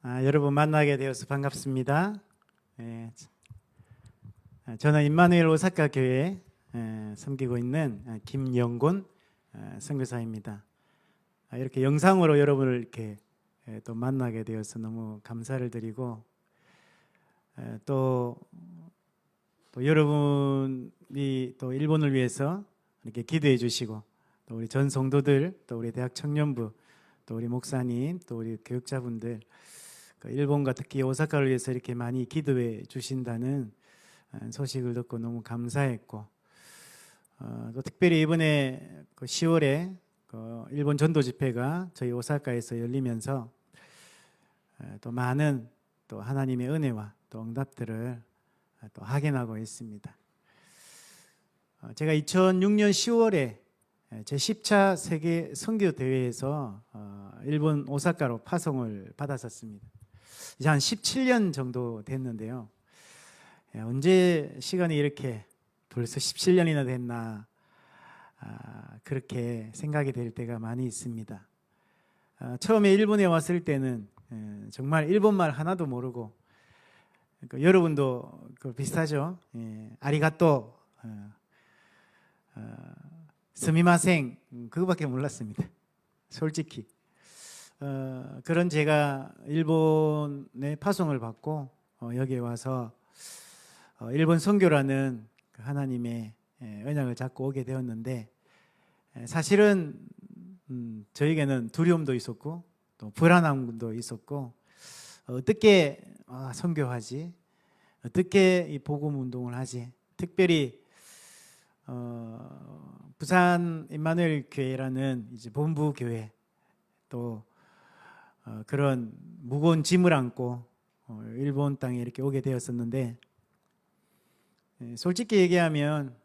여러분 만나게 되어서 반갑습니다. 저는 임마누엘 오사카 교회에 섬기고 있는 김영곤 선교사입니다. 이렇게 영상으로 여러분을 이렇게 또 만나게 되어서 너무 감사를 드리고 또 여러분이 또 일본을 위해서 이렇게 기도해 주시고 또 우리 전 성도들 또 우리 대학 청년부 또 우리 목사님 또 우리 교육자분들 일본과 특히 오사카를 위해서 이렇게 많이 기도해 주신다는 소식을 듣고 너무 감사했고 또 특별히 이번에 10월에 일본 전도 집회가 저희 오사카에서 열리면서 또 많은 또 하나님의 은혜와 또 응답들을 또 확인하고 있습니다. 제가 2006년 10월에 제10차 세계 선교 대회에서 일본 오사카로 파송을 받았었습니다. 이제 한 17년 정도 됐는데요. 언제 시간이 이렇게 벌써 17년이나 됐나 그렇게 생각이 될 때가 많이 있습니다. 처음에 일본에 왔을 때는 정말 일본말 하나도 모르고 여러분도 비슷하죠. 아리가또, 스미마생 그거밖에 몰랐습니다. 솔직히 그런 제가 일본에 파송을 받고 여기에 와서 일본 선교라는 하나님의 언약을 잡고 오게 되었는데 사실은 저에게는 두려움도 있었고 또 불안함도 있었고 어떻게 선교하지? 어떻게 이 복음 운동을 하지? 특별히 부산 임마누엘 교회라는 이제 본부 교회 또 그런 무거운 짐을 안고 일본 땅에 이렇게 오게 되었었는데 솔직히 얘기하면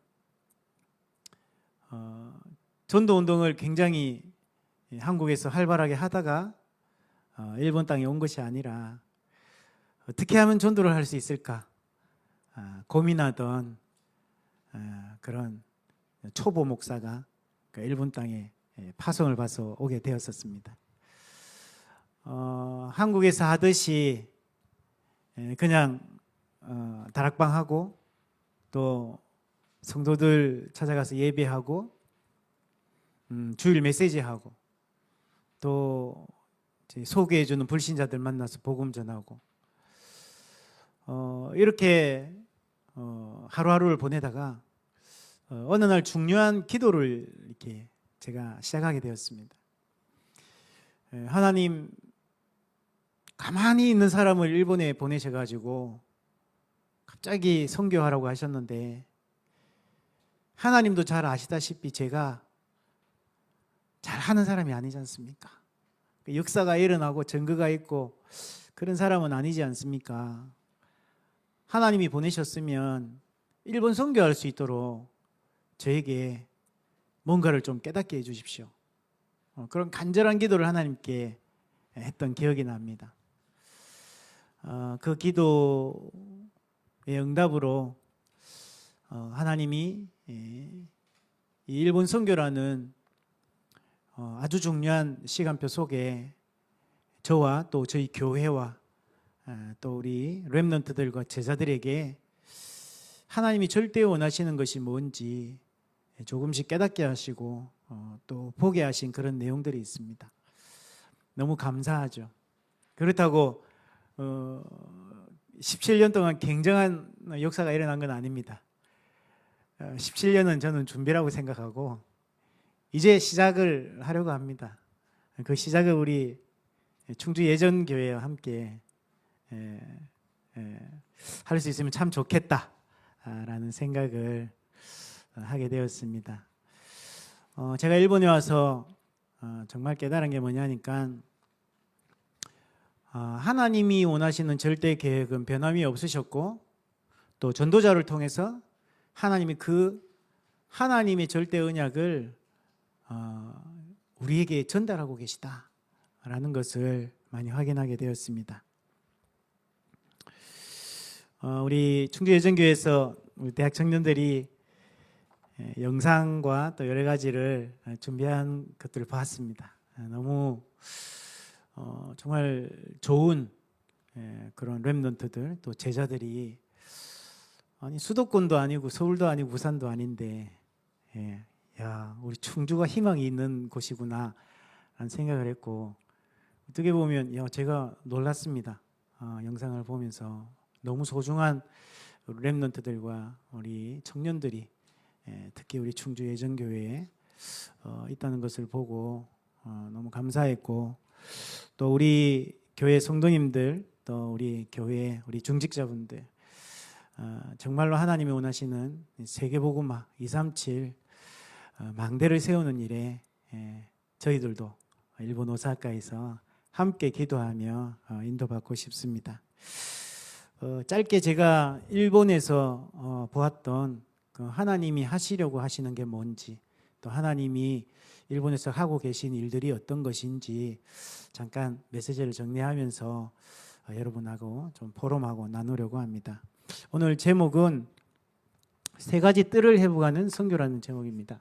전도 운동을 굉장히 한국에서 활발하게 하다가 일본 땅에 온 것이 아니라 어떻게 하면 전도를 할 수 있을까 고민하던 그런 초보 목사가 일본 땅에 파송을 받아서 오게 되었었습니다. 한국에서 하듯이 그냥 다락방하고 또 성도들 찾아가서 예배하고 주일 메시지하고 또 소개해주는 불신자들 만나서 복음 전하고 이렇게 하루하루를 보내다가 어느 날 중요한 기도를 이렇게 제가 시작하게 되었습니다. 하나님 가만히 있는 사람을 일본에 보내셔가지고 갑자기 선교하라고 하셨는데 하나님도 잘 아시다시피 제가 잘하는 사람이 아니지 않습니까? 역사가 일어나고 증거가 있고 그런 사람은 아니지 않습니까? 하나님이 보내셨으면 일본 선교할 수 있도록 저에게 뭔가를 좀 깨닫게 해주십시오. 그런 간절한 기도를 하나님께 했던 기억이 납니다. 그 기도의 응답으로 하나님이 이 일본 선교라는 아주 중요한 시간표 속에 저와 또 저희 교회와 또 우리 렘넌트들과 제자들에게 하나님이 절대 원하시는 것이 뭔지 조금씩 깨닫게 하시고 또 보게 하신 그런 내용들이 있습니다. 너무 감사하죠. 그렇다고 17년 동안 굉장한 역사가 일어난 건 아닙니다. 17년은 저는 준비라고 생각하고 이제 시작을 하려고 합니다. 그 시작을 우리 충주 예전교회와 함께 할 수 있으면 참 좋겠다라는 생각을 하게 되었습니다. 제가 일본에 와서 정말 깨달은 게 뭐냐니까 하나님이 원하시는 절대 계획은 변함이 없으셨고 또 전도자를 통해서 하나님이 그 하나님의 절대 언약을 우리에게 전달하고 계시다라는 것을 많이 확인하게 되었습니다. 우리 충주예전교회에서 우리 대학 청년들이 영상과 또 여러 가지를 준비한 것들을 봤습니다. 너무 정말 좋은 그런 렘넌트들 또 제자들이 아니 수도권도 아니고 서울도 아니고 부산도 아닌데 야 우리 충주가 희망이 있는 곳이구나 라는 생각을 했고 어떻게 보면 제가 놀랐습니다. 영상을 보면서 너무 소중한 렘넌트들과 우리 청년들이 특히 우리 충주 예정교회에 있다는 것을 보고 너무 감사했고 또 우리 교회 성도님들 또 우리 교회 우리 중직자분들 정말로 하나님이 원하시는 세계복음화 237 망대를 세우는 일에 저희들도 일본 오사카에서 함께 기도하며 인도받고 싶습니다. 짧게 제가 일본에서 보았던 그 하나님이 하시려고 하시는 게 뭔지 또 하나님이 일본에서 하고 계신 일들이 어떤 것인지 잠깐 메시지를 정리하면서 여러분하고 좀 포럼하고 나누려고 합니다. 오늘 제목은 세 가지 뜰을 회복하는 선교라는 제목입니다.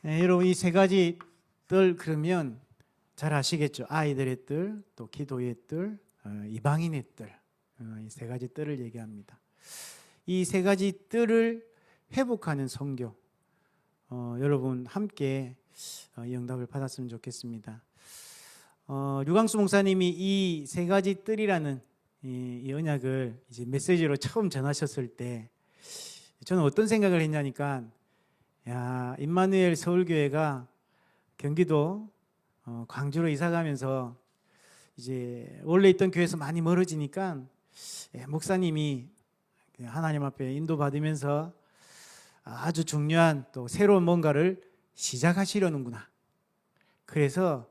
여러분 이 세 가지 뜰 그러면 잘 아시겠죠? 아이들의 뜰, 또 기도의 뜰, 이방인의 뜰, 이 세 가지 뜰을 얘기합니다. 이 세 가지 뜰을 회복하는 선교, 여러분 함께 이 응답을 받았으면 좋겠습니다. 류광수 목사님이 이 세 가지 뜰이라는 이 언약을 이제 메시지로 처음 전하셨을 때 저는 어떤 생각을 했냐니까 야 임마누엘 서울교회가 경기도 광주로 이사 가면서 이제 원래 있던 교회에서 많이 멀어지니까 목사님이 하나님 앞에 인도받으면서 아주 중요한 또 새로운 뭔가를 시작하시려는구나. 그래서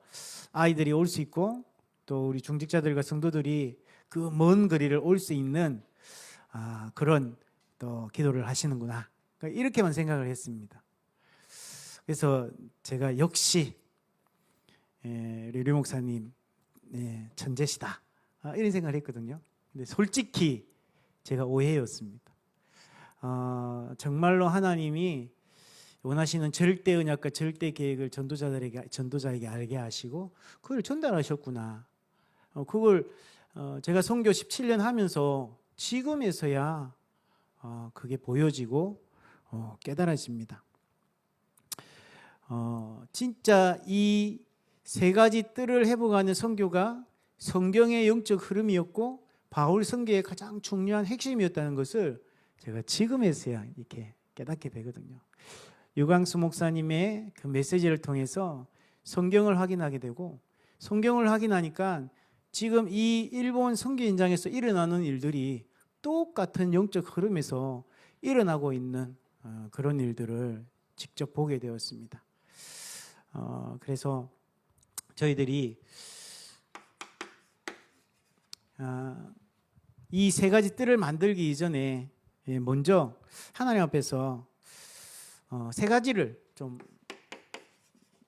아이들이 올 수 있고 또 우리 중직자들과 성도들이 그 먼 거리를 올 수 있는 그런 또 기도를 하시는구나. 이렇게만 생각을 했습니다. 그래서 제가 역시 류 목사님 천재시다 이런 생각을 했거든요. 근데 솔직히 제가 오해였습니다. 정말로 하나님이 원하시는 절대 언약과 절대 계획을 전도자에게 알게 하시고 그걸 전달하셨구나. 그걸 제가 선교 17년 하면서 지금에서야 그게 보여지고 깨달아집니다. 진짜 이 세 가지 뜰을 회복하는 선교가 성경의 영적 흐름이었고 바울 선교의 가장 중요한 핵심이었다는 것을 제가 지금에서야 이렇게 깨닫게 되거든요. 유광수 목사님의 그 메시지를 통해서 성경을 확인하게 되고 성경을 확인하니까 지금 이 일본 선교 현장에서 일어나는 일들이 똑같은 영적 흐름에서 일어나고 있는 그런 일들을 직접 보게 되었습니다. 그래서 저희들이 이 세 가지 뜰을 만들기 이전에 먼저 하나님 앞에서 세 가지를 좀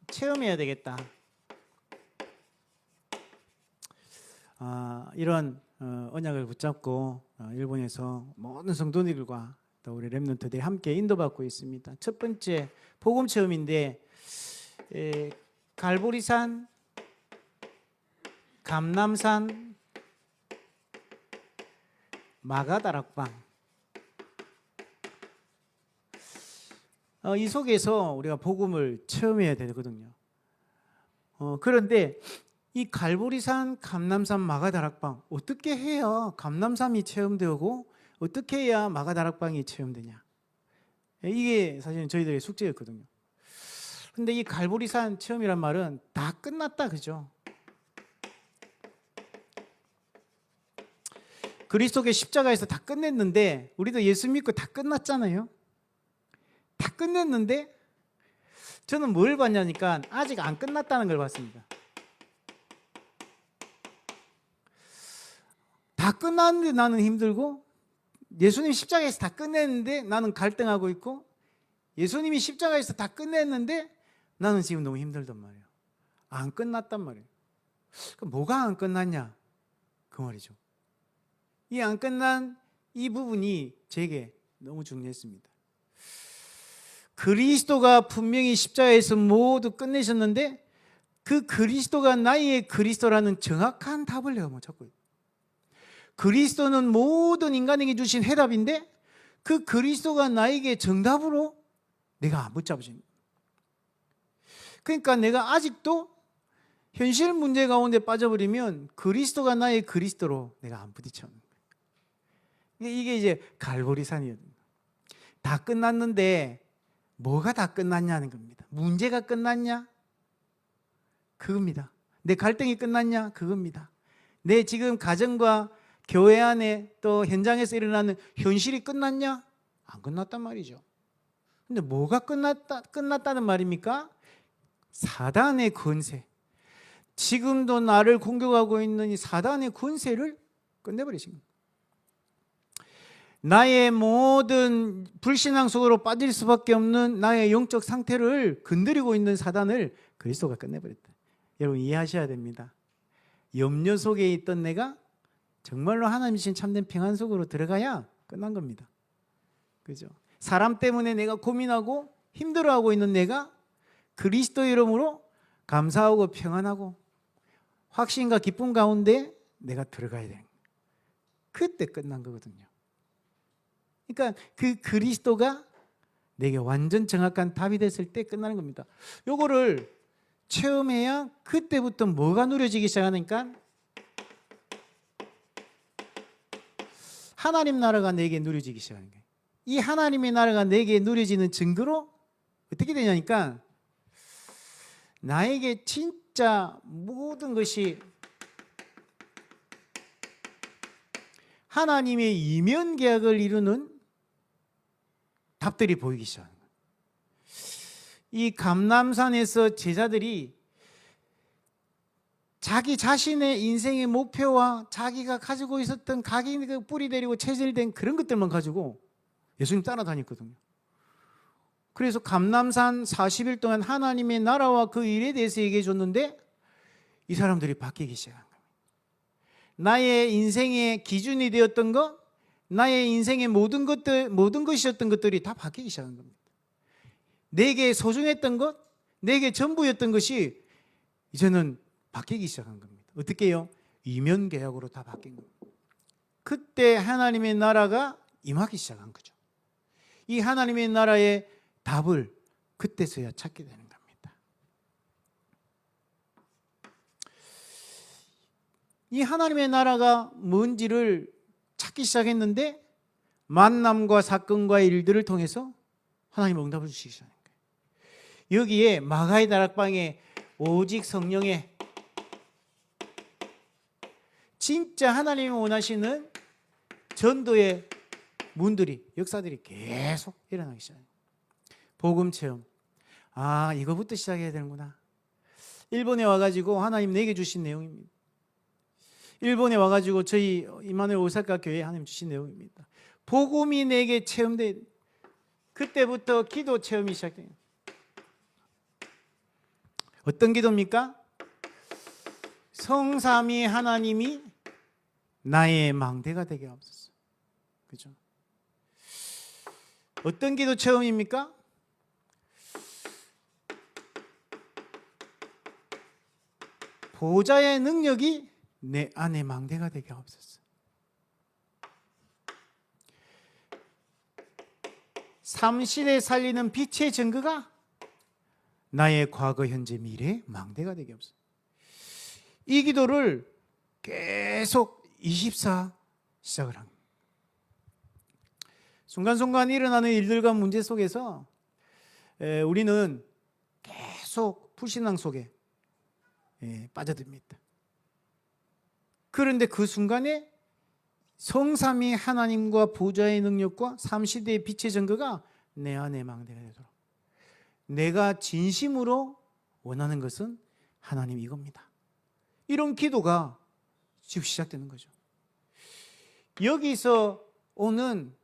체험해야 되겠다. 이런 언약을 붙잡고 일본에서 모든 성도들과 또 우리 렘넌트들이 함께 인도받고 있습니다. 첫 번째 복음 체험인데 갈보리산, 감남산, 마가다락방 이 속에서 우리가 복음을 체험해야 되거든요. 그런데 이 갈보리산, 감남산, 마가다락방 어떻게 해야 감남산이 체험되고 어떻게 해야 마가다락방이 체험되냐? 이게 사실은 저희들의 숙제였거든요. 근데 이 갈보리산 체험이란 말은 다 끝났다, 그죠? 그리스도의 십자가에서 다 끝냈는데 우리도 예수 믿고 다 끝났잖아요. 다 끝냈는데 저는 뭘 봤냐니까 아직 안 끝났다는 걸 봤습니다. 다 끝났는데 나는 힘들고 예수님 십자가에서 다 끝냈는데 나는 갈등하고 있고 예수님이 십자가에서 다 끝냈는데 나는 지금 너무 힘들단 말이에요. 안 끝났단 말이에요. 그럼 뭐가 안 끝났냐? 그 말이죠. 이 안 끝난 이 부분이 제게 너무 중요했습니다. 그리스도가 분명히 십자가에서 모두 끝내셨는데 그 그리스도가 나의 그리스도라는 정확한 답을 내가 못 찾고 있어요. 그리스도는 모든 인간에게 주신 해답인데 그 그리스도가 나에게 정답으로 내가 안 붙잡으신 거예요. 그러니까 내가 아직도 현실 문제 가운데 빠져버리면 그리스도가 나의 그리스도로 내가 안 부딪혀. 이게 이제 갈보리산이에요. 다 끝났는데 뭐가 다 끝났냐는 겁니다. 문제가 끝났냐? 그겁니다. 내 갈등이 끝났냐? 그겁니다. 내 지금 가정과 교회 안에 또 현장에서 일어나는 현실이 끝났냐? 안 끝났단 말이죠. 근데 뭐가 끝났다는 말입니까? 사단의 권세. 지금도 나를 공격하고 있는 이 사단의 권세를 끝내버리신 겁니다. 나의 모든 불신앙 속으로 빠질 수밖에 없는 나의 영적 상태를 건드리고 있는 사단을 그리스도가 끝내버렸다. 여러분 이해하셔야 됩니다. 염려 속에 있던 내가 정말로 하나님 주신 참된 평안 속으로 들어가야 끝난 겁니다. 그죠? 사람 때문에 내가 고민하고 힘들어하고 있는 내가 그리스도 이름으로 감사하고 평안하고 확신과 기쁨 가운데 내가 들어가야 되는 거예요. 그때 끝난 거거든요. 그러니까 그 그리스도가 내게 완전 정확한 답이 됐을 때 끝나는 겁니다. 요거를 체험해야 그때부터 뭐가 누려지기 시작하니까 하나님 나라가 내게 누려지기 시작하는 거예요. 이 하나님의 나라가 내게 누려지는 증거로 어떻게 되냐니까 나에게 진짜 모든 것이 하나님의 이면 계약을 이루는 답들이 보이기 시작하는 거예요. 이 감람산에서 제자들이 자기 자신의 인생의 목표와 자기가 가지고 있었던 각인의 뿌리 내리고 체질된 그런 것들만 가지고 예수님 따라다녔거든요. 그래서 감람산 40일 동안 하나님의 나라와 그 일에 대해서 얘기해 줬는데 이 사람들이 바뀌기 시작한 겁니다. 나의 인생의 기준이 되었던 것, 나의 인생의 모든 것이었던 것들이 다 바뀌기 시작한 겁니다. 내게 소중했던 것, 내게 전부였던 것이 이제는 바뀌기 시작한 겁니다. 어떻게 해요? 이면 계약으로 다 바뀐 겁니다. 그때 하나님의 나라가 임하기 시작한 거죠. 이 하나님의 나라의 답을 그때서야 찾게 되는 겁니다. 이 하나님의 나라가 뭔지를 찾기 시작했는데 만남과 사건과 일들을 통해서 하나님 응답을 주시기 시작한 거예요. 여기에 마가의 다락방에 오직 성령의 진짜 하나님이 원하시는 전도의 문들이 역사들이 계속 일어나기 시작해요. 복음 체험. 아, 이거부터 시작해야 되는구나. 일본에 와가지고 하나님 내게 주신 내용입니다. 일본에 와가지고 저희 이마누엘 오사카 교회에 하나님 주신 내용입니다. 복음이 내게 체험돼. 그때부터 기도 체험이 시작돼요. 어떤 기도입니까? 성삼위 하나님이 나의 망대가 되게 하옵소서. 그죠? 어떤 기도 체험입니까? 보좌의 능력이 내 안에 망대가 되게 하옵소서. 삼실에 살리는 빛의 증거가 나의 과거, 현재, 미래 망대가 되게 하옵소서. 이 기도를 계속 24 시작을 합니다. 순간순간 일어나는 일들과 문제 속에서 우리는 계속 불신앙 속에 빠져듭니다. 그런데 그 순간에 성삼위 하나님과 보좌의 능력과 삼시대의 빛의 증거가 내 안에 망대가 되도록 내가 진심으로 원하는 것은 하나님 이겁니다. 이런 기도가 지금 시작되는 거죠. 여기서 오는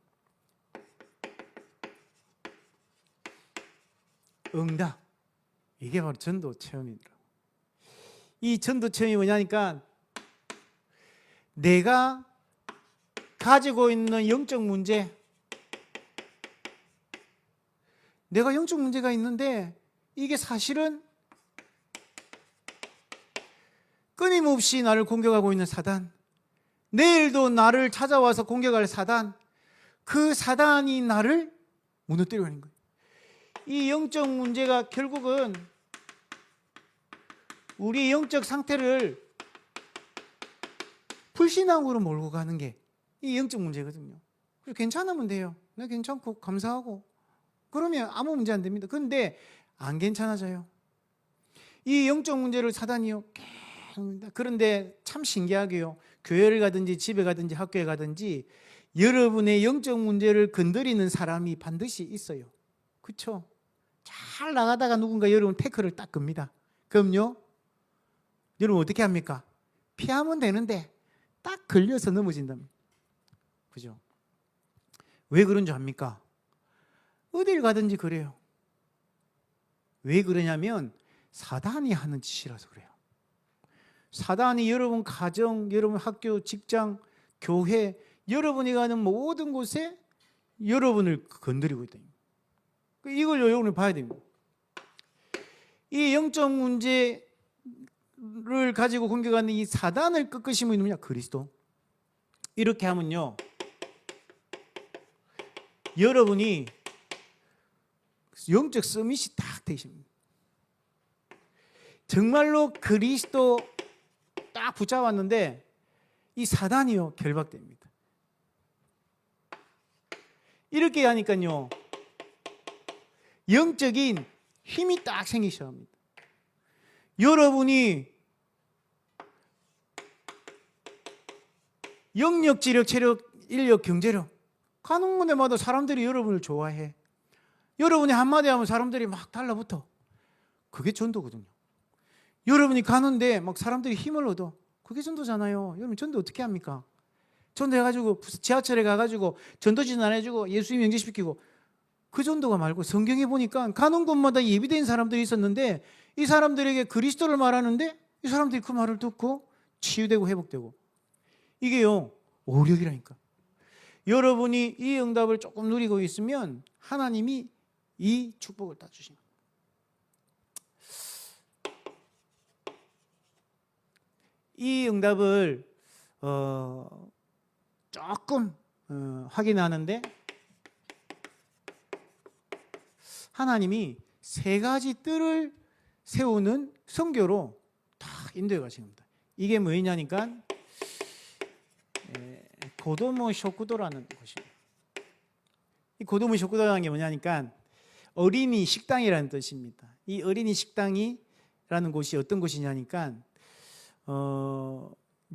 응답, 이게 바로 전도 체험이더라고요. 이 전도 체험이 뭐냐니까 내가 가지고 있는 영적 문제, 내가 영적 문제가 있는데 이게 사실은 끊임없이 나를 공격하고 있는 사단, 내일도 나를 찾아와서 공격할 사단, 그 사단이 나를 무너뜨리고 있는 거예요. 이 영적 문제가 결국은 우리 영적 상태를 불신앙으로 몰고 가는 게 이 영적 문제거든요. 괜찮으면 돼요. 나 괜찮고 감사하고 그러면 아무 문제 안 됩니다. 그런데 안 괜찮아져요. 이 영적 문제를 사단이요. 그런데 참 신기하게요. 교회를 가든지 집에 가든지 학교에 가든지 여러분의 영적 문제를 건드리는 사람이 반드시 있어요. 그렇죠? 잘 나가다가 누군가 여러분 태클을 딱 겁니다. 그럼요. 여러분 어떻게 합니까? 피하면 되는데 딱 걸려서 넘어진답니다. 그죠? 왜 그런 줄 압니까? 어딜 가든지 그래요. 왜 그러냐면 사단이 하는 짓이라서 그래요. 사단이 여러분 가정, 여러분 학교, 직장, 교회, 여러분이 가는 모든 곳에 여러분을 건드리고 있다. 이걸 여러분이 봐야 됩니다. 이 영적 문제를 가지고 공격하는 이 사단을 꺾으신 분이 누구냐? 그리스도. 이렇게 하면요, 여러분이 영적 서밋이 딱 되십니다. 정말로 그리스도 딱 붙잡았는데 이 사단이요 결박됩니다. 이렇게 하니까요 영적인 힘이 딱 생기셔야 합니다. 여러분이 영역, 지력, 체력, 인력, 경제력 가는 곳에마다 사람들이 여러분을 좋아해. 여러분이 한마디 하면 사람들이 막 달라붙어. 그게 전도거든요. 여러분이 가는데 막 사람들이 힘을 얻어. 그게 전도잖아요. 여러분 전도 어떻게 합니까? 전도해가지고 지하철에 가가지고 전도진 안 해주고 예수님 영접시키고 그 전도가 말고 성경에 보니까 가는 곳마다 예비된 사람들이 있었는데 이 사람들에게 그리스도를 말하는데 이 사람들이 그 말을 듣고 치유되고 회복되고 이게요 오력이라니까. 여러분이 이 응답을 조금 누리고 있으면 하나님이 이 축복을 다 주십니다. 이 응답을 조금 확인하는데 하나님이 세 가지 뜰을 세우는 선교로 다 인도해 가신 겁니다. 이게 뭐냐니까 고도모 쇼쿠도라는 곳입니다. 이 고도모 쇼쿠도라는 게 뭐냐니까 어린이 식당이라는 뜻입니다. 이 어린이 식당이라는 곳이 어떤 곳이냐니까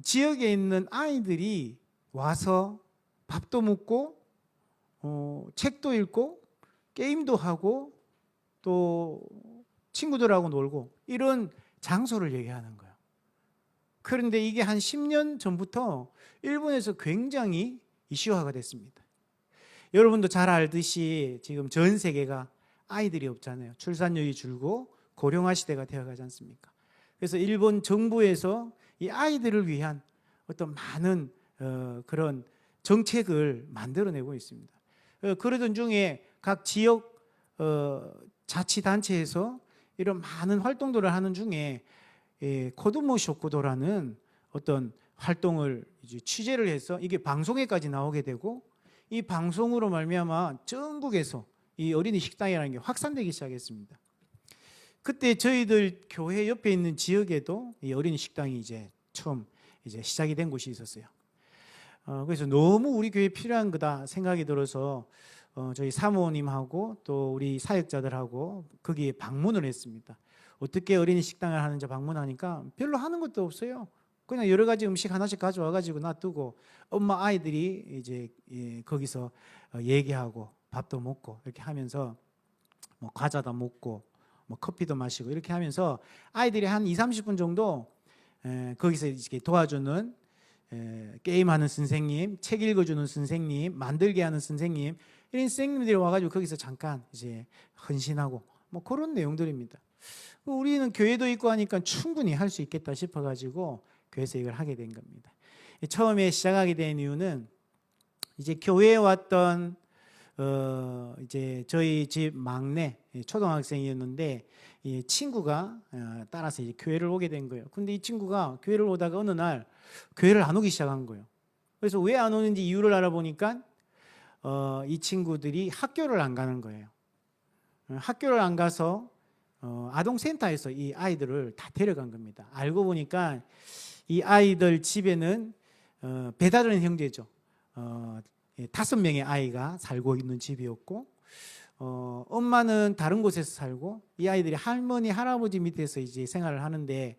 지역에 있는 아이들이 와서 밥도 먹고 책도 읽고 게임도 하고 또 친구들하고 놀고 이런 장소를 얘기하는 거예요. 그런데 이게 한 10년 전부터 일본에서 굉장히 이슈화가 됐습니다. 여러분도 잘 알듯이 지금 전 세계가 아이들이 없잖아요. 출산율이 줄고 고령화 시대가 되어가지 않습니까? 그래서 일본 정부에서 이 아이들을 위한 어떤 많은 그런 정책을 만들어내고 있습니다. 그러던 중에 각 지역 자치단체에서 이런 많은 활동들을 하는 중에 코도모 쇼쿠도라는 어떤 활동을 이제 취재를 해서 이게 방송에까지 나오게 되고 이 방송으로 말미암아 전국에서 이 어린이 식당이라는 게 확산되기 시작했습니다. 그때 저희들 교회 옆에 있는 지역에도 이 어린이 식당이 이제 처음 이제 시작이 된 곳이 있었어요. 그래서 너무 우리 교회에 필요한 거다 생각이 들어서 저희 사모님하고 또 우리 사역자들하고 거기에 방문을 했습니다. 어떻게 어린이 식당을 하는지 방문하니까 별로 하는 것도 없어요. 그냥 여러 가지 음식 하나씩 가져와가지고 놔두고 엄마 아이들이 이제 거기서 얘기하고 밥도 먹고 이렇게 하면서 뭐 과자도 먹고 뭐 커피도 마시고 이렇게 하면서 아이들이 한 20-30분 정도 거기서 이렇게 도와주는 게임하는 선생님, 책 읽어주는 선생님, 만들게 하는 선생님 이런 선생님들이 와가지고 거기서 잠깐 이제 헌신하고 뭐 그런 내용들입니다. 우리는 교회도 있고 하니까 충분히 할 수 있겠다 싶어가지고 교회에서 이걸 하게 된 겁니다. 처음에 시작하게 된 이유는 이제 교회에 왔던 이제 저희 집 막내 초등학생이었는데 이 친구가 따라서 이제 교회를 오게 된 거예요. 근데 이 친구가 교회를 오다가 어느 날 교회를 안 오기 시작한 거예요. 그래서 왜 안 오는지 이유를 알아보니까 이 친구들이 학교를 안 가는 거예요. 학교를 안 가서 아동센터에서 이 아이들을 다 데려간 겁니다. 알고 보니까 이 아이들 집에는 배다른 형제죠. 5명의 아이가 살고 있는 집이었고 엄마는 다른 곳에서 살고 이 아이들이 할머니 할아버지 밑에서 이제 생활을 하는데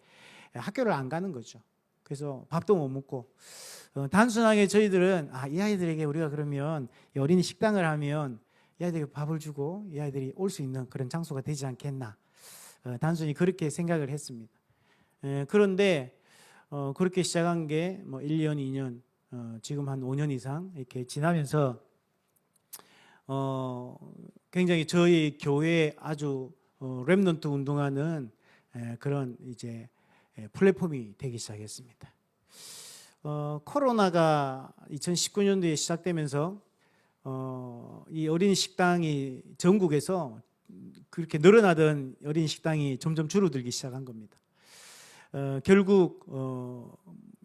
학교를 안 가는 거죠. 그래서 밥도 못 먹고 단순하게 저희들은 이 아이들에게 우리가 그러면 이 어린이 식당을 하면 이 아이들에게 밥을 주고 이 아이들이 올 수 있는 그런 장소가 되지 않겠나, 단순히 그렇게 생각을 했습니다. 그런데 그렇게 시작한 게 뭐 1년, 2년, 지금 한 5년 이상 이렇게 지나면서 굉장히 저희 교회에 아주 렘넌트 운동하는 그런 이제 플랫폼이 되기 시작했습니다. 코로나가 2019년도에 시작되면서 이 어린이 식당이 전국에서 그렇게 늘어나던 어린이 식당이 점점 줄어들기 시작한 겁니다. 결국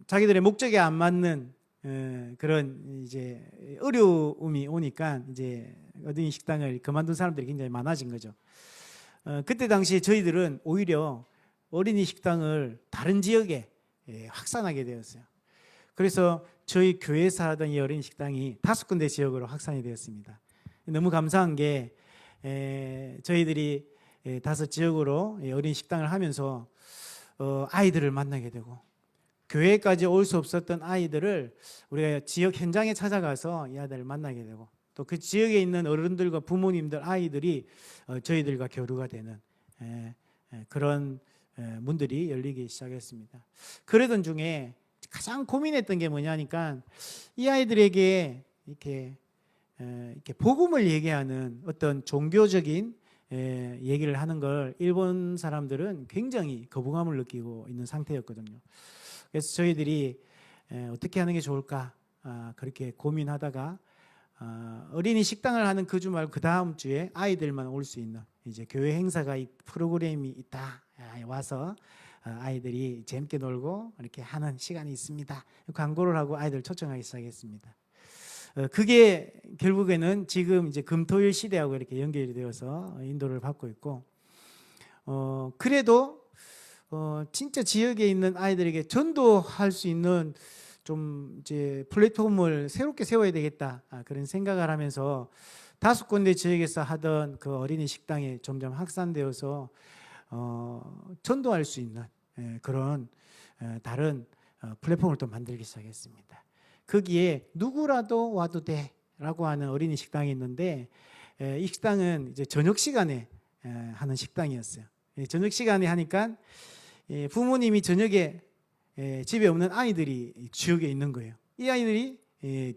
자기들의 목적에 안 맞는 그런 이제 어려움이 오니까 이제 어린이 식당을 그만둔 사람들이 굉장히 많아진 거죠. 그때 당시에 저희들은 오히려 어린이 식당을 다른 지역에 확산하게 되었어요. 그래서 저희 교회에서 하던 이 어린이 식당이 5군데 지역으로 확산이 되었습니다. 너무 감사한 게 저희들이 5 지역으로 어린이 식당을 하면서 아이들을 만나게 되고 교회까지 올 수 없었던 아이들을 우리가 지역 현장에 찾아가서 이 아이들을 만나게 되고 또 그 지역에 있는 어른들과 부모님들 아이들이 저희들과 교류가 되는 그런 문들이 열리기 시작했습니다. 그러던 중에 가장 고민했던 게 뭐냐니까 이 아이들에게 이렇게 복음을 얘기하는 어떤 종교적인 얘기를 하는 걸 일본 사람들은 굉장히 거부감을 느끼고 있는 상태였거든요. 그래서 저희들이 어떻게 하는 게 좋을까 그렇게 고민하다가 어린이 식당을 하는 그 주 말고 그 다음 주에 아이들만 올 수 있는 이제 교회 행사가 프로그램이 있다, 와서 아이들이 재밌게 놀고 이렇게 하는 시간이 있습니다. 광고를 하고 아이들 초청하기 시작했습니다. 그게 결국에는 지금 이제 금토일 시대하고 이렇게 연결이 되어서 인도를 받고 있고, 그래도 진짜 지역에 있는 아이들에게 전도할 수 있는 좀 이제 플랫폼을 새롭게 세워야 되겠다, 그런 생각을 하면서 5군데 지역에서 하던 그 어린이 식당이 점점 확산되어서 전도할 수 있는 그런 다른 플랫폼을 또 만들기 시작했습니다. 거기에 누구라도 와도 돼라고 하는 어린이 식당이 있는데 이 식당은 이제 저녁 시간에 하는 식당이었어요. 저녁 시간에 하니까 부모님이 저녁에 집에 없는 아이들이 지역에 있는 거예요. 이 아이들이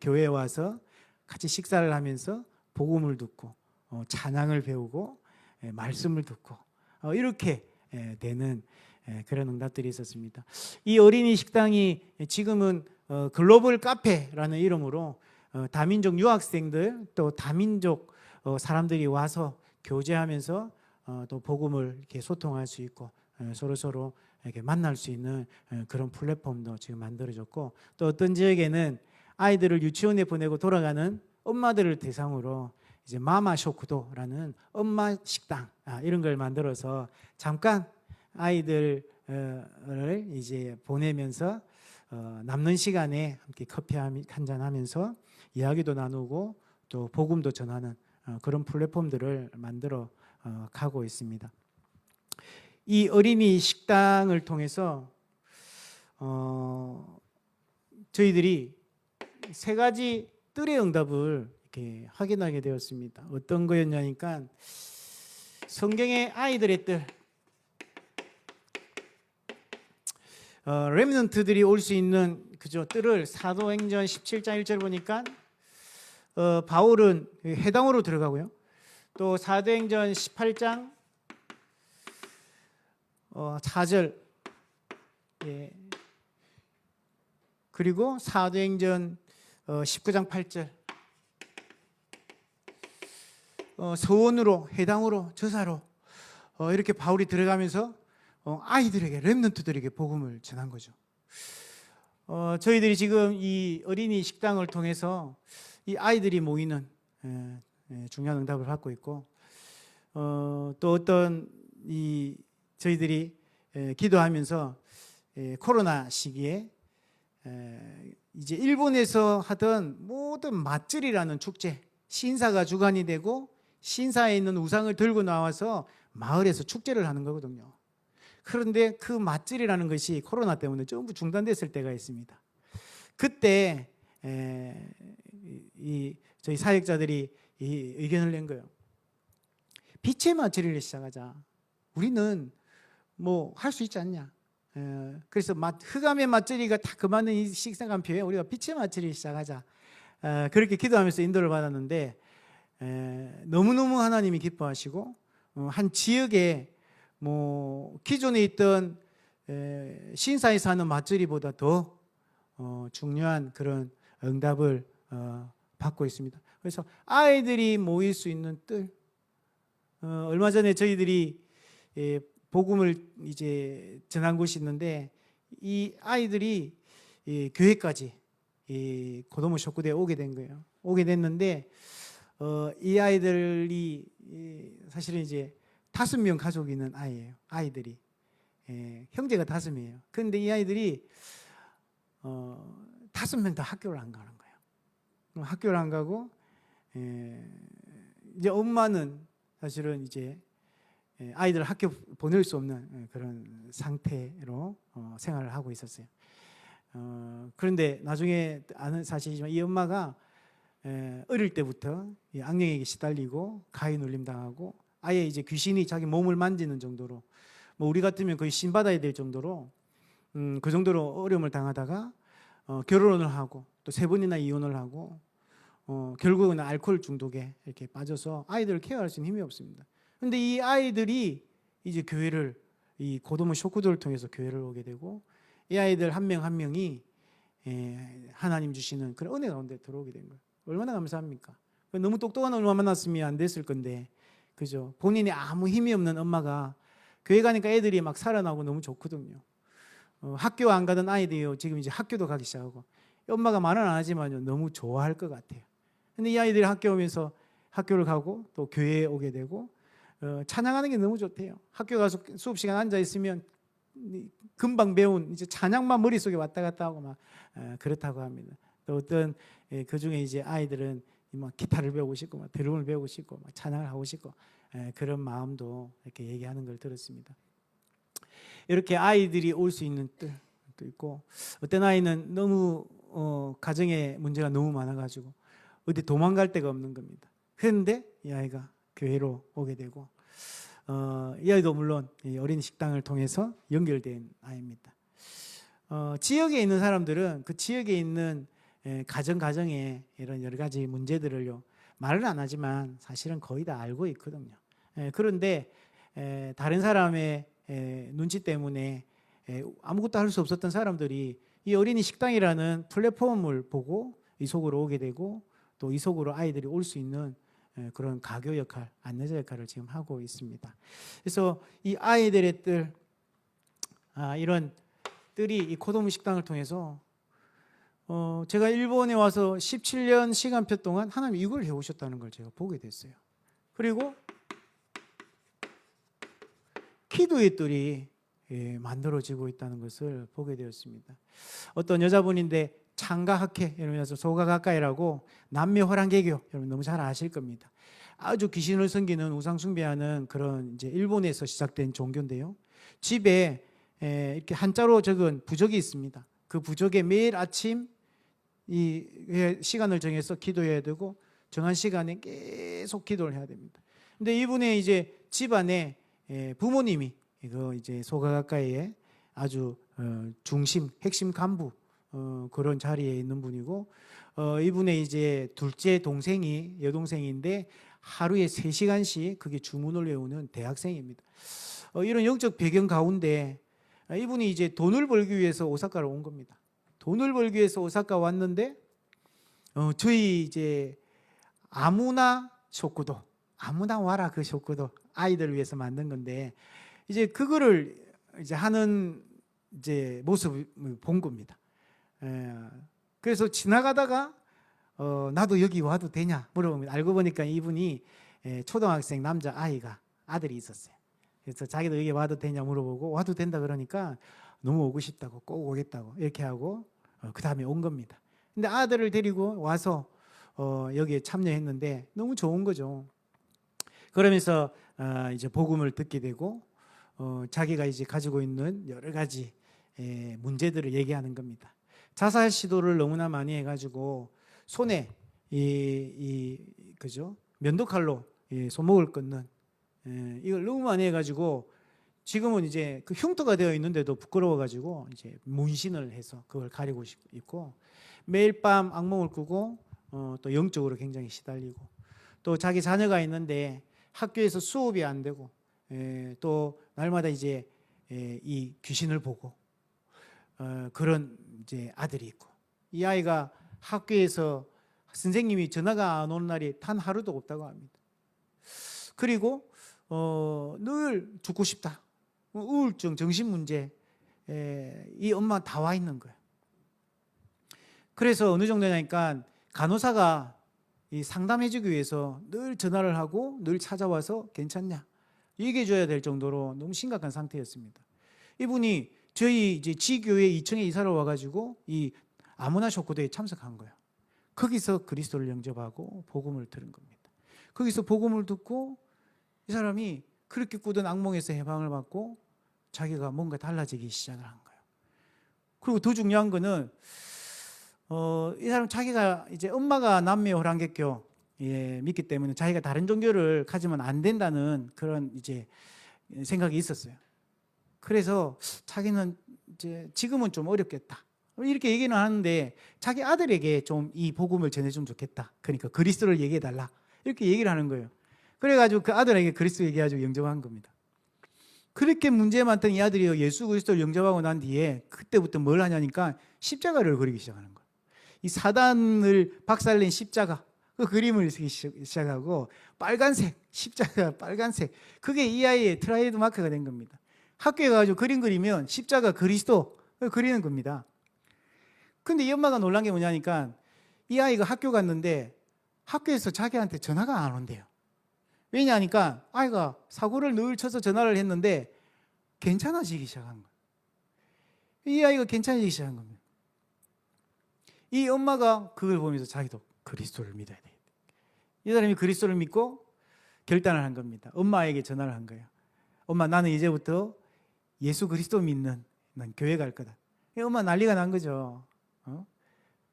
교회에 와서 같이 식사를 하면서 복음을 듣고 찬양을 배우고 말씀을 듣고 이렇게 되는 그런 응답들이 있었습니다. 이 어린이 식당이 지금은 글로벌 카페라는 이름으로 다민족 유학생들 또 다민족 사람들이 와서 교제하면서 또 복음을 이렇게 소통할 수 있고 서로 이렇게 만날 수 있는 그런 플랫폼도 지금 만들어졌고, 또 어떤 지역에는 아이들을 유치원에 보내고 돌아가는 엄마들을 대상으로 이제 마마 쇼쿠도라는 엄마 식당 이런 걸 만들어서 잠깐 아이들을 이제 보내면서 남는 시간에 함께 커피 한 잔 하면서 이야기도 나누고 또 복음도 전하는 그런 플랫폼들을 만들어 가고 있습니다. 이 어린이 식당을 통해서 저희들이 3가지 뜰의 응답을 이렇게 확인하게 되었습니다. 어떤 거였냐니까 성경의 아이들의 뜰, 렘넌트들이 올 수 있는 그저 뜰을 사도행전 17장 1절 보니까 바울은 회당으로 들어가고요. 또 사도행전 18장 4절, 그리고 사도행전 19장 8절, 서원으로, 해당으로, 저사로 이렇게 바울이 들어가면서 아이들에게, 렘넌트들에게 복음을 전한 거죠. 저희들이 지금 이 어린이 식당을 통해서 이 아이들이 모이는 중요한 응답을 받고 있고, 또 어떤 저희들이 기도하면서 코로나 시기에 이제 일본에서 하던 모든 맞절이라는 축제, 신사가 주관이 되고 신사에 있는 우상을 들고 나와서 마을에서 축제를 하는 거거든요. 그런데 그 맞절이라는 것이 코로나 때문에 전부 중단됐을 때가 있습니다. 그때 저희 사역자들이 이 의견을 낸 거예요. 빛의 맞절을 시작하자. 우리는 뭐 할 수 있지 않냐. 그래서 흑암의 맞절이가 다 그만은 이 시간표에 우리가 빛의 맞절을 시작하자. 그렇게 기도하면서 인도를 받았는데 너무너무 하나님이 기뻐하시고 한 지역에 뭐 기존에 있던 신사에서 하는 맞절이보다 더 중요한 그런 응답을 받고 있습니다. 그래서 아이들이 모일 수 있는 뜰, 얼마 전에 저희들이 복음을 이제 전한 곳이 있는데 이 아이들이 교회까지 고도모 쇼쿠대에 오게 된 거예요. 오게 됐는데 이 아이들이 사실은 이제 5명 가족이 있는 아이예요. 아이들이 형제가 5이에요. 그런데 이 아이들이 5명 다 학교를 안 가는 거예요. 학교를 안 가고 이제 엄마는 사실은 이제 아이들을 학교 보낼 수 없는 그런 상태로 생활을 하고 있었어요. 그런데 나중에 아는 사실이지만 이 엄마가 어릴 때부터 악령에게 시달리고 가위 눌림 당하고 아예 이제 귀신이 자기 몸을 만지는 정도로, 뭐 우리 같으면 거의 신 받아야 될 정도로 그 정도로 어려움을 당하다가 결혼을 하고 또 3번이나 이혼을 하고 결국은 알코올 중독에 이렇게 빠져서 아이들을 케어할 수 있는 힘이 없습니다. 근데 이 아이들이 이제 교회를, 이 고도모 쇼쿠도를 통해서 교회를 오게 되고 이 아이들 한 명 한 명이 하나님 주시는 그런 은혜 가운데 들어오게 된 거예요. 얼마나 감사합니까? 너무 똑똑한 엄마 만났으면 안 됐을 건데, 그죠? 본인이 아무 힘이 없는 엄마가 교회 가니까 애들이 막 살아나고 너무 좋거든요. 학교 안 가던 아이들이요, 지금 이제 학교도 가기 시작하고, 엄마가 말은 안 하지만요, 너무 좋아할 것 같아요. 근데 이 아이들이 학교 오면서 학교를 가고 또 교회에 오게 되고 찬양하는 게 너무 좋대요. 학교 가서 수업 시간 앉아 있으면 금방 배운 이제 찬양만 머릿속에 왔다 갔다 하고 막 그렇다고 합니다. 또 어떤 그 중에 이제 아이들은 막 기타를 배우고 싶고 막 드럼을 배우고 싶고 막 찬양을 하고 싶고 그런 마음도 이렇게 얘기하는 걸 들었습니다. 이렇게 아이들이 올 수 있는 뜰도 있고, 어떤 아이는 너무 가정에 문제가 너무 많아가지고 어디 도망갈 데가 없는 겁니다. 그런데 이 아이가 교회로 오게 되고, 이 아이도 물론 어린 식당을 통해서 연결된 아이입니다. 지역에 있는 사람들은 그 지역에 있는 가정에 이런 여러 가지 문제들을요, 말을 안 하지만 사실은 거의 다 알고 있거든요. 그런데 다른 사람의 눈치 때문에 아무것도 할 수 없었던 사람들이 이 어린이 식당이라는 플랫폼을 보고 이 속으로 오게 되고, 또 이 속으로 아이들이 올 수 있는 그런 가교 역할, 안내자 역할을 지금 하고 있습니다. 그래서 이 아이들의 뜰, 이런 뜰이 이 고도모 식당을 통해서 제가 일본에 와서 17년 시간표 동안 하나님 이걸 해오셨다는 걸 제가 보게 됐어요. 그리고 기도의 뜰이 만들어지고 있다는 것을 보게 되었습니다. 어떤 여자분인데 창가학회, 여러분 소가가카이라고 남묘호랑개교, 여러분 너무 잘 아실 겁니다. 아주 귀신을 섬기는 우상 숭배하는 그런 이제 일본에서 시작된 종교인데요. 집에 이렇게 한자로 적은 부적이 있습니다. 그 부적에 매일 아침 이 시간을 정해서 기도해야 되고 정한 시간에 계속 기도를 해야 됩니다. 근데 이분의 이제 집안에 부모님이 이거 이제 소가가카이의 아주 중심, 핵심 간부 그런 자리에 있는 분이고, 이분의 이제 둘째 동생이 여동생인데 하루에 3시간씩 그게 주문을 외우는 대학생입니다. 이런 영적 배경 가운데 이분이 이제 돈을 벌기 위해서 오사카로 온 겁니다. 돈을 벌기 위해서 오사카 왔는데 저희 이제 아무나 쇼쿠도, 아무나 와라 그 쇼크도 아이들을 위해서 만든 건데 이제 그거를 이제 하는 이제 모습을 본 겁니다. 그래서 지나가다가 나도 여기 와도 되냐 물어보면 알고 보니까 이분이 초등학생 남자 아이가 아들이 있었어요. 그래서 자기도 여기 와도 되냐 물어보고 와도 된다 그러니까 너무 오고 싶다고 꼭 오겠다고 이렇게 하고 그 다음에 온 겁니다. 근데 아들을 데리고 와서 여기에 참여했는데 너무 좋은 거죠. 그러면서 이제 복음을 듣게 되고 자기가 이제 가지고 있는 여러 가지 문제들을 얘기하는 겁니다. 자살 시도를 너무나 많이 해가지고 손에 그죠 면도칼로 손목을 끊는 이걸 너무 많이 해가지고 지금은 이제 그 흉터가 되어 있는데도 부끄러워가지고 이제 문신을 해서 그걸 가리고 있고 매일 밤 악몽을 꾸고 또 영적으로 굉장히 시달리고 또 자기 자녀가 있는데 학교에서 수업이 안 되고 또 날마다 이제 이 귀신을 보고 그런 이제 아들이 있고 이 아이가 학교에서 선생님이 전화가 안 오는 날이 단 하루도 없다고 합니다. 그리고 늘 죽고 싶다. 우울증, 정신문제 이 엄마 다 와 있는 거예요. 그래서 어느 정도냐니까 간호사가 이 상담해주기 위해서 늘 전화를 하고 늘 찾아와서 괜찮냐 얘기해 줘야 될 정도로 너무 심각한 상태였습니다. 이분이 저희 이제 지교회 2층에 이사를 와가지고 이 아무나 쇼크대에 참석한 거예요. 거기서 그리스도를 영접하고 복음을 들은 겁니다. 거기서 복음을 듣고 이 사람이 그렇게 꾸던 악몽에서 해방을 받고 자기가 뭔가 달라지기 시작을 한 거예요. 그리고 더 중요한 거는 이 사람 자기가 이제 엄마가 남미호랑개교 믿기 때문에 자기가 다른 종교를 가지면 안 된다는 그런 이제 생각이 있었어요. 그래서 자기는 이제 지금은 좀 어렵겠다 이렇게 얘기는 하는데 자기 아들에게 좀 이 복음을 전해주면 좋겠다. 그러니까 그리스도를 얘기해달라 이렇게 얘기를 하는 거예요. 그래가지고 그 아들에게 그리스도 얘기해가지고 영접한 겁니다. 그렇게 문제 많던 이 아들이 예수 그리스도를 영접하고 난 뒤에 그때부터 뭘 하냐니까 십자가를 그리기 시작하는 거예요. 이 사단을 박살낸 십자가 그 그림을 쓰기 시작하고 빨간색 십자가 빨간색 그게 이 아이의 트레이드 마크가 된 겁니다. 학교에 가가지고 그림 그리면 십자가 그리스도 그리는 겁니다. 근데 이 엄마가 놀란 게 뭐냐니까 이 아이가 학교 갔는데 학교에서 자기한테 전화가 안 온대요. 왜냐하니까 아이가 사고를 늘 쳐서 전화를 했는데 괜찮아지기 시작한 거예요. 이 아이가 괜찮아지기 시작한 겁니다. 이 엄마가 그걸 보면서 자기도 그리스도를 믿어야 되겠다. 이 사람이 그리스도를 믿고 결단을 한 겁니다. 엄마에게 전화를 한 거예요. 엄마 나는 이제부터 예수 그리스도 믿는 난 교회 갈 거다. 엄마 난리가 난 거죠.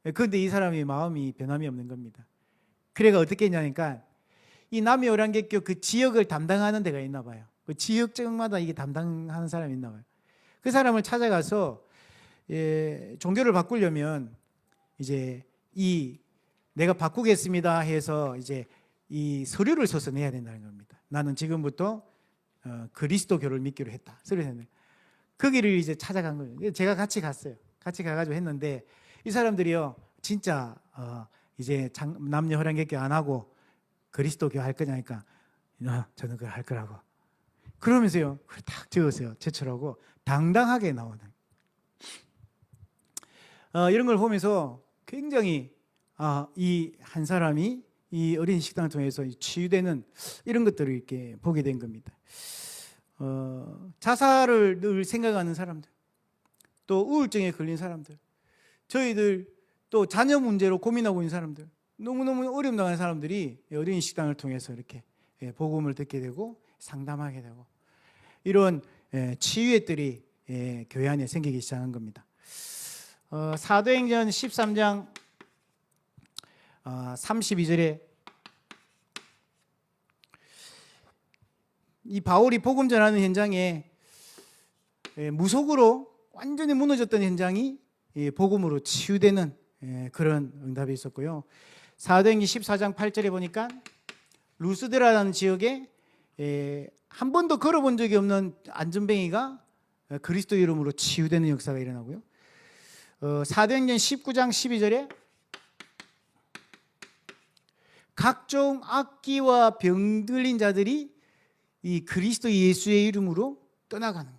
그런데 이 사람이 마음이 변함이 없는 겁니다. 그래가 어떻게 했냐니까 이 남미오랑개교 그 지역을 담당하는 데가 있나 봐요. 그 지역적마다 이게 담당하는 사람이 있나 봐요. 그 사람을 찾아가서 종교를 바꾸려면 이제 이 내가 바꾸겠습니다 해서 이제 이 서류를 써서 내야 된다는 겁니다. 나는 지금부터 그리스도교를 믿기로 했다. 서류를 거기를 이제 찾아간 거예요. 제가 같이 갔어요. 같이 가가지고 했는데 이 사람들이요 진짜 이제 남녀 호랑개교 안 하고 그리스도교 할 거냐니까 저는 그걸 할 거라고 그러면서요 딱 적으세요. 제출하고 당당하게 나오는 이런 걸 보면서 굉장히 이 한 사람이 이 어린 식당을 통해서 치유되는 이런 것들을 이렇게 보게 된 겁니다. 자살을 늘 생각하는 사람들, 또 우울증에 걸린 사람들, 저희들 또 자녀 문제로 고민하고 있는 사람들, 너무너무 어려움 당하는 사람들이 어린 식당을 통해서 이렇게 복음을 듣게 되고 상담하게 되고 이런 치유의 뜰이 교회 안에 생기기 시작한 겁니다. 사도행전 13장 32절에 이 바울이 복음 전하는 현장에 무속으로 완전히 무너졌던 현장이 복음으로 치유되는 그런 응답이 있었고요. 사도행전 14장 8절에 보니까 루스드라라는 지역에 한 번도 걸어본 적이 없는 안전뱅이가 그리스도 이름으로 치유되는 역사가 일어나고요. 사도행전 19장 12절에 각종 악기와 병 들린 자들이 이 그리스도 예수의 이름으로 떠나가는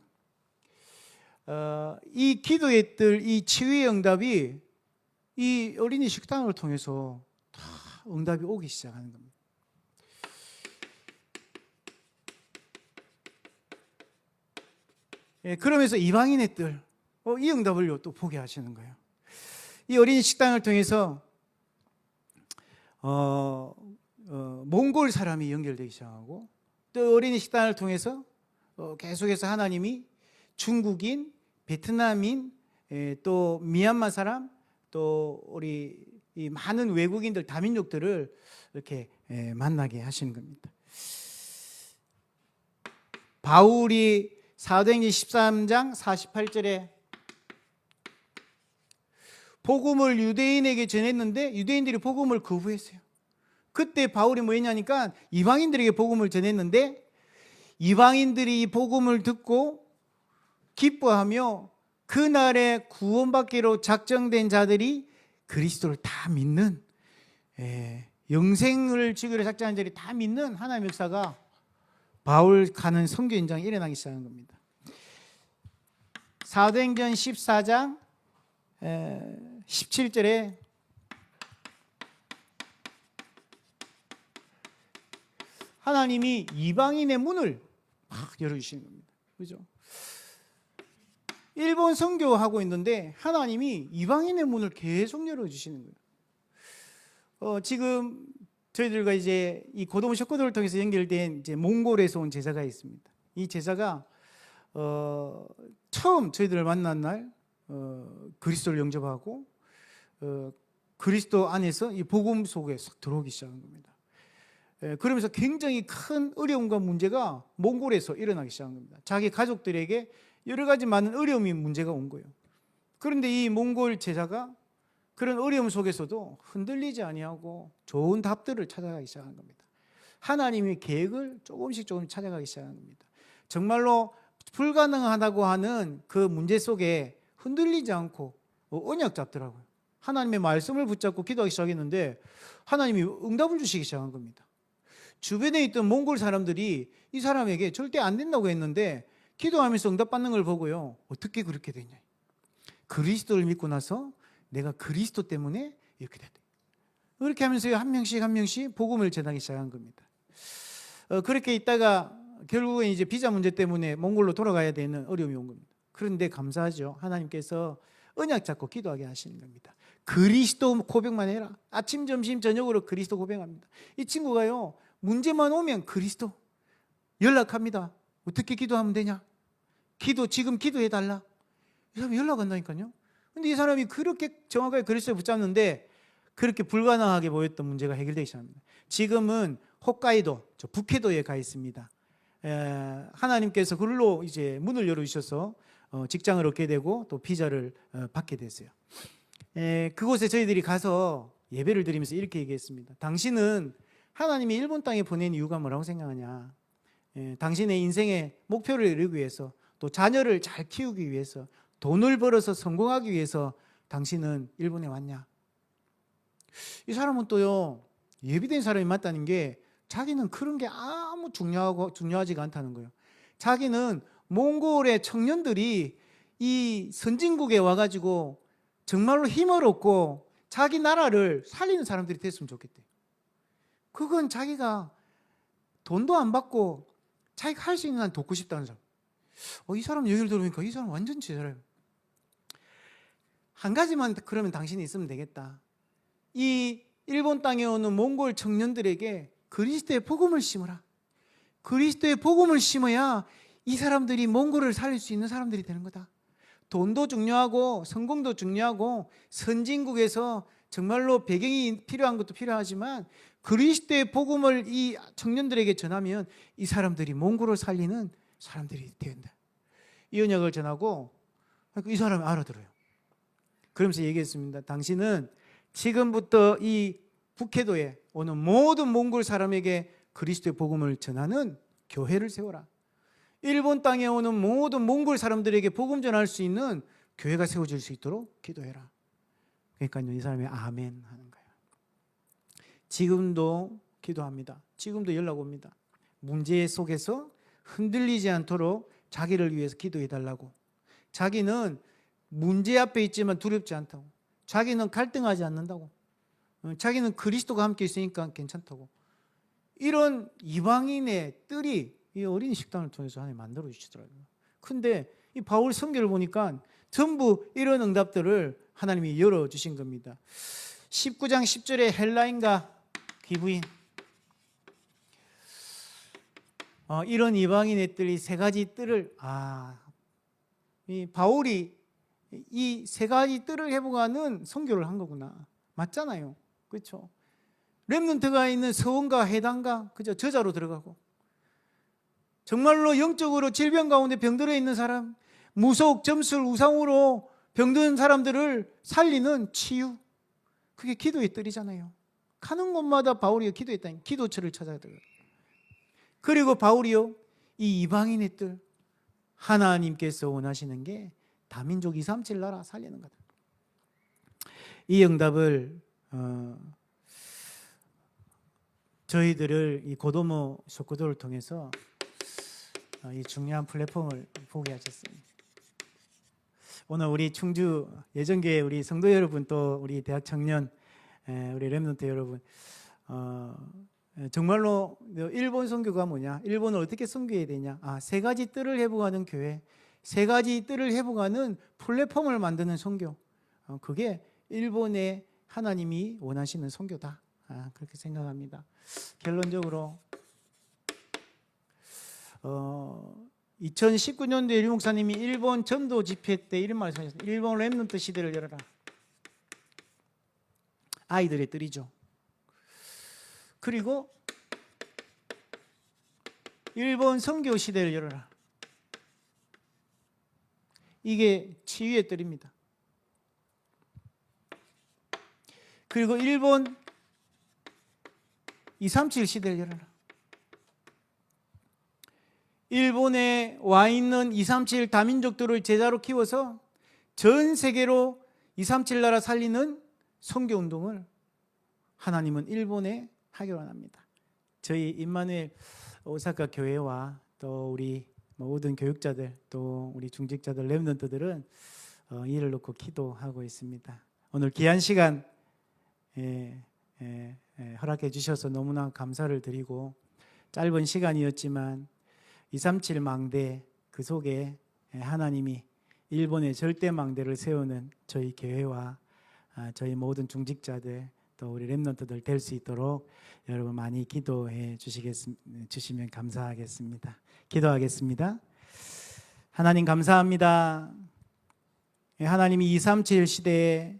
이 기도했던 이 치유의 응답이 이 어린이 식당을 통해서 다 응답이 오기 시작하는 겁니다. 그러면서 이방인의 뜰, 이 응답을 또 보게 하시는 거예요. 이 어린이 식당을 통해서 몽골 사람이 연결되기 시작하고, 또 어린이 식당을 통해서 계속해서 하나님이 중국인, 베트남인, 또 미얀마 사람, 또 우리 이 많은 외국인들, 다민족들을 이렇게 만나게 하시는 겁니다. 바울이 사도행전 13장 48절에 복음을 유대인에게 전했는데 유대인들이 복음을 거부했어요. 그때 바울이 뭐 했냐니까 이방인들에게 복음을 전했는데 이방인들이 이 복음을 듣고 기뻐하며 그날에 구원받기로 작정된 자들이 그리스도를 다 믿는, 영생을 주기로 작정한 자들이 다 믿는 하나님의 역사가 바울 가는 선교 현장에 일어나기 시작한 겁니다. 사도행전 14장 17절에 하나님이 이방인의 문을 막 열어주시는 겁니다. 그죠? 일본 선교하고 있는데 하나님이 이방인의 문을 계속 열어주시는 거예요. 지금 저희들과 이제 이 고도모 셔코도를 통해서 연결된 이제 몽골에서 온 제자가 있습니다. 이 제자가 처음 저희들을 만난 날 그리스도를 영접하고 그리스도 안에서 이 복음 속에 싹 들어오기 시작한 겁니다. 그러면서 굉장히 큰 어려움과 문제가 몽골에서 일어나기 시작한 겁니다. 자기 가족들에게 여러 가지 많은 어려움이 문제가 온 거예요. 그런데 이 몽골 제자가 그런 어려움 속에서도 흔들리지 아니하고 좋은 답들을 찾아가기 시작한 겁니다. 하나님의 계획을 조금씩 찾아가기 시작한 겁니다. 정말로 불가능하다고 하는 그 문제 속에 흔들리지 않고 언약 잡더라고요. 하나님의 말씀을 붙잡고 기도하기 시작했는데 하나님이 응답을 주시기 시작한 겁니다. 주변에 있던 몽골 사람들이 이 사람에게 절대 안 된다고 했는데 기도하면서 응답받는 걸 보고요, 어떻게 그렇게 됐냐, 그리스도를 믿고 나서 내가 그리스도 때문에 이렇게 됐다. 그렇게 하면서 한 명씩 복음을 전하기 시작한 겁니다. 그렇게 있다가 결국은 이제 비자 문제 때문에 몽골로 돌아가야 되는 어려움이 온 겁니다. 그런데 감사하죠. 하나님께서 언약 잡고 기도하게 하시는 겁니다. 그리스도 고백만 해라. 아침, 점심, 저녁으로 그리스도 고백합니다. 이 친구가요, 문제만 오면 그리스도 연락합니다. 어떻게 기도하면 되냐? 지금 기도해달라. 이 사람이 연락 한다니까요. 근데 이 사람이 그렇게 정확하게 그리스도에 붙잡는데 그렇게 불가능하게 보였던 문제가 해결되기 시작합니다. 지금은 홋카이도, 저 북해도에 가 있습니다. 하나님께서 그걸로 이제 문을 열어주셔서 직장을 얻게 되고 또 비자를 받게 됐어요. 그곳에 저희들이 가서 예배를 드리면서 이렇게 얘기했습니다. 당신은 하나님이 일본 땅에 보낸 이유가 뭐라고 생각하냐? 당신의 인생의 목표를 이루기 위해서, 또 자녀를 잘 키우기 위해서, 돈을 벌어서 성공하기 위해서 당신은 일본에 왔냐? 이 사람은 또요, 예비된 사람이 맞다는 게 자기는 그런 게 아무 중요하지가 않다는 거예요. 자기는 몽골의 청년들이 이 선진국에 와가지고 정말로 힘을 얻고 자기 나라를 살리는 사람들이 됐으면 좋겠대. 그건 자기가 돈도 안 받고 자기가 할 수 있는 한 돕고 싶다는 사람. 이 사람 얘기를 들으니까 이 사람 완전 제자래요. 한 가지만 그러면 당신이 있으면 되겠다. 이 일본 땅에 오는 몽골 청년들에게 그리스도의 복음을 심으라. 그리스도의 복음을 심어야 이 사람들이 몽골을 살릴 수 있는 사람들이 되는 거다. 돈도 중요하고 성공도 중요하고 선진국에서 정말로 배경이 필요한 것도 필요하지만 그리스도의 복음을 이 청년들에게 전하면 이 사람들이 몽골을 살리는 사람들이 된다. 이 언약을 전하고 이 사람이 알아들어요. 그러면서 얘기했습니다. 당신은 지금부터 이 북해도에 오는 모든 몽골 사람에게 그리스도의 복음을 전하는 교회를 세워라. 일본 땅에 오는 모든 몽골 사람들에게 복음 전할 수 있는 교회가 세워질 수 있도록 기도해라. 그러니까요, 이 사람이 아멘 하는 거예요. 지금도 기도합니다. 지금도 연락 옵니다. 문제 속에서 흔들리지 않도록 자기를 위해서 기도해 달라고. 자기는 문제 앞에 있지만 두렵지 않다고. 자기는 갈등하지 않는다고. 자기는 그리스도가 함께 있으니까 괜찮다고. 이런 이방인의 뜰이 이 어린이 식당을 통해서 하나님 만들어 주시더라고요. 근데 이 바울 선교를 보니까 전부 이런 응답들을 하나님이 열어주신 겁니다. 19장 10절에 헬라인과 기브인, 이런 이방인의 뜰이 세 가지 뜰을, 이 바울이 이 세 가지 뜰을 회복하는 선교를 한 거구나. 맞잖아요. 그렇죠? 렘넌트가 있는 서원과 해당과 그저 저자로 들어가고, 정말로 영적으로 질병 가운데 병들어 있는 사람, 무속, 점술, 우상으로 병든 사람들을 살리는 치유, 그게 기도의 뜰이잖아요. 가는 곳마다 바울이 기도했다니, 기도처를 찾아야 돼요. 그리고 바울이요, 이 이방인의 뜰, 하나님께서 원하시는 게 다민족 237 나라 살리는 거다. 이 응답을 저희들을 이 고도모 쇼크도를 통해서 이 중요한 플랫폼을 보게 하셨습니다. 오늘 우리 충주 예전교회 우리 성도 여러분, 또 우리 대학 청년, 우리 렘넌트 여러분, 정말로 일본 선교가 뭐냐, 일본을 어떻게 선교해야 되냐, 세 가지 뜰을 회복하는 교회, 세 가지 뜰을 회복하는 플랫폼을 만드는 선교, 그게 일본의 하나님이 원하시는 선교다, 그렇게 생각합니다. 결론적으로 2019년도에 류 목사님이 일본 전도 집회 때 이런 말씀하셨습니다. 일본 렘넌트 시대를 열어라. 아이들의 뜰이죠. 그리고 일본 선교 시대를 열어라. 이게 치유의 뜰입니다. 그리고 일본 237 시대를 열어라. 일본에 와 있는 237 다민족들을 제자로 키워서 전 세계로 237 나라 살리는 선교 운동을 하나님은 일본에 하기로 합니다. 저희 임마누엘 오사카 교회와 또 우리 모든 교육자들, 또 우리 중직자들, 렘넌트들은 이를 놓고 기도하고 있습니다. 오늘 귀한 시간 허락해 주셔서 너무나 감사를 드리고, 짧은 시간이었지만 237 망대 그 속에 하나님이 일본의 절대 망대를 세우는 저희 교회와 저희 모든 중직자들, 또 우리 렘넌트들 될 수 있도록 여러분 많이 기도해 주시면 감사하겠습니다. 기도하겠습니다. 하나님 감사합니다. 하나님이 237 시대에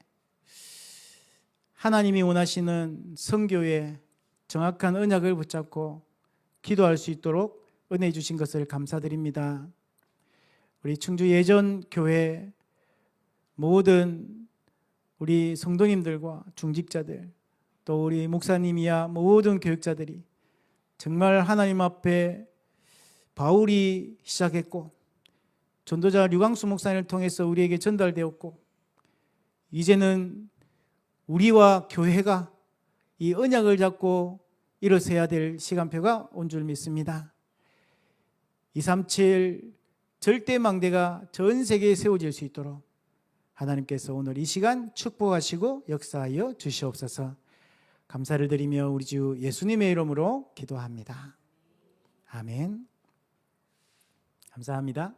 하나님이 원하시는 선교의 정확한 언약을 붙잡고 기도할 수 있도록 은혜 주신 것을 감사드립니다. 우리 충주 예전 교회 모든 우리 성도님들과 중직자들, 또 우리 목사님이야 모든 교육자들이 정말 하나님 앞에 바울이 시작했고 전도자 류광수 목사님을 통해서 우리에게 전달되었고, 이제는 우리와 교회가 이 언약을 잡고 일어서야 될 시간표가 온 줄 믿습니다. 237 절대망대가 전 세계에 세워질 수 있도록 하나님께서 오늘 이 시간 축복하시고 역사하여 주시옵소서. 감사를 드리며 우리 주 예수님의 이름으로 기도합니다. 아멘. 감사합니다.